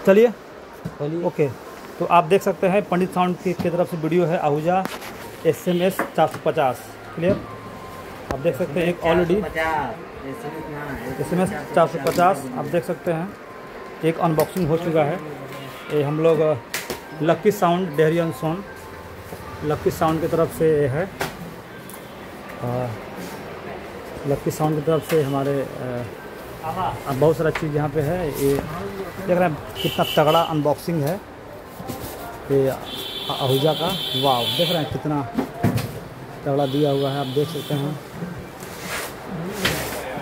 चलिए ओके। तो आप देख सकते हैं पंडित साउंड की तरफ से वीडियो है आहूजा SMS 450 क्लियर। आप देख सकते हैं एक ऑलरेडी SMS 450 आप देख सकते हैं एक अनबॉक्सिंग हो चुका है। ये हम लोग lucky sound Dehri on Sone lucky sound की तरफ से है। लक्की साउंड की तरफ से हमारे बहुत सारा चीज़ यहाँ पे है। ये देख रहे हैं कितना तगड़ा अनबॉक्सिंग है ये आहूजा का। वाव, देख रहे हैं कितना तगड़ा दिया हुआ है, आप देख सकते हैं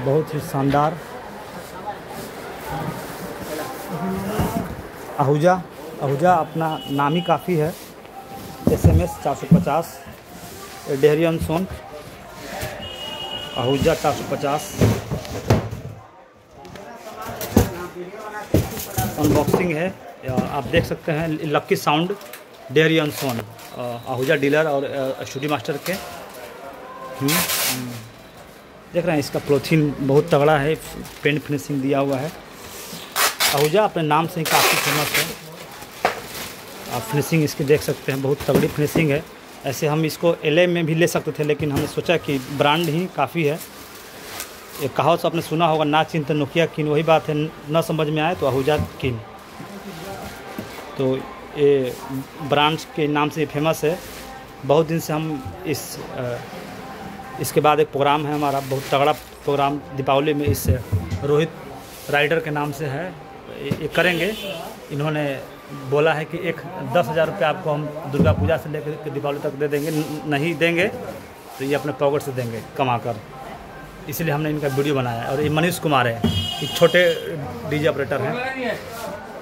बहुत ही शानदार आहूजा। आहूजा अपना नाम ही काफ़ी है। SMS 450 Dehri on Sone Ahuja 450 unboxing है। आप देख सकते हैं lucky sound Dehri on Sone Ahuja dealer और स्टूडियो मास्टर के। देख रहे हैं इसका क्लोथिंग बहुत तगड़ा है, पेंट फिनिशिंग दिया हुआ है। आहूजा अपने नाम से ही काफ़ी फेमस है। आप फिनिशिंग इसकी देख सकते हैं बहुत तगड़ी फिनिशिंग है। ऐसे हम इसको LA में भी ले सकते थे लेकिन हमने सोचा कि ब्रांड ही काफ़ी है। एक कहावत आपने सुना होगा, ना चिन्ह तो नोकिया कीन, वही बात है, न समझ में आए तो आहूजा कीन। तो ये ब्रांड के नाम से फेमस है। बहुत दिन से हम इसके बाद एक प्रोग्राम है हमारा बहुत तगड़ा प्रोग्राम दीपावली में, इस रोहित राइडर के नाम से है, ये करेंगे। इन्होंने बोला है कि 10,000 रुपये आपको हम दुर्गा पूजा से लेकर दीपावली तक दे देंगे, नहीं देंगे तो ये अपने पॉकेट से देंगे कमा कर, इसलिए हमने इनका वीडियो बनाया है। और ये मनीष कुमार है, एक छोटे DJ ऑपरेटर हैं।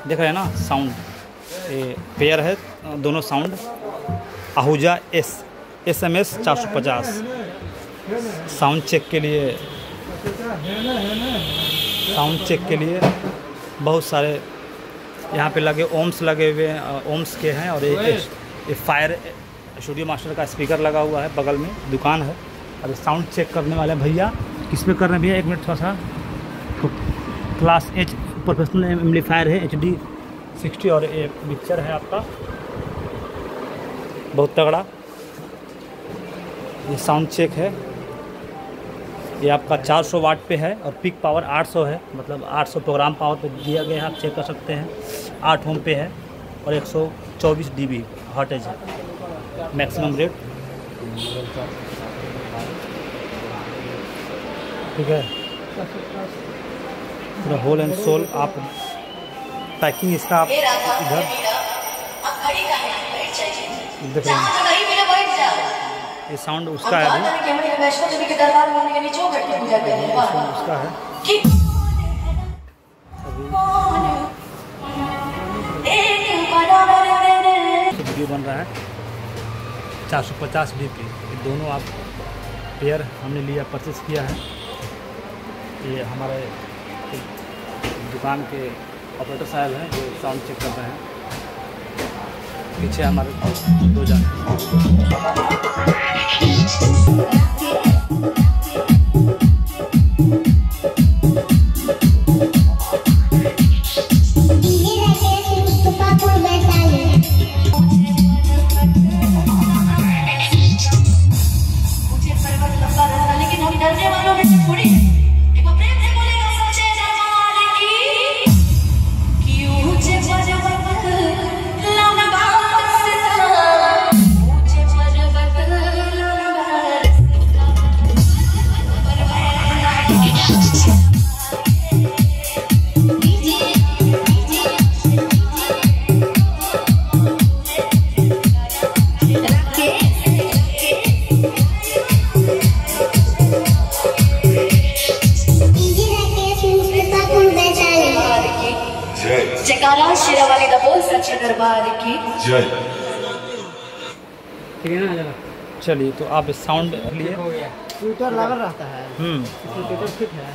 देख रहे हैं ना साउंड, ये पेयर है दोनों sound Ahuja SMS 450 sound check के लिए बहुत सारे यहाँ पे लगे ओम्स लगे हुए हैं, ओम्स के हैं। और ये फायर स्टूडियो मास्टर का स्पीकर लगा हुआ है, बगल में दुकान है। अब साउंड चेक करने वाले भैया किस पे कर रहे हैं भैया, एक मिनट थोड़ा सा। क्लास H प्रोफेशनल एम्पलीफायर है HD 60 और ये मिक्सचर है आपका बहुत तगड़ा। ये साउंड चेक है, ये आपका 400 वाट पे है और पिक पावर 800 है, मतलब 800 प्रोग्राम पावर पे दिया गया है, आप चेक कर सकते हैं। 8 ओम पे है और 124 dB हॉटेज है मैक्सिमम रेट, ठीक है। पूरा होल एंड सोल आप पैकिंग इसका आप इधर देख रहे हैं। ये साउंड उसका है अभी, उसका है वीडियो बन रहा है 450 DP। ये दोनों आप पेयर हमने लिया, परचेस किया है। ये हमारे दुकान के ऑपरेटर साहब हैं जो साउंड चेक कर रहे हैं। पीछे हमारे 2 जन। जयकारा शेरावाली दा बोल सच्चे दरबार की जय। ठीक है ना, चलिए। तो आप साउंड लिए ट्विटर लगा रहता है, ट्विटर ठीक है।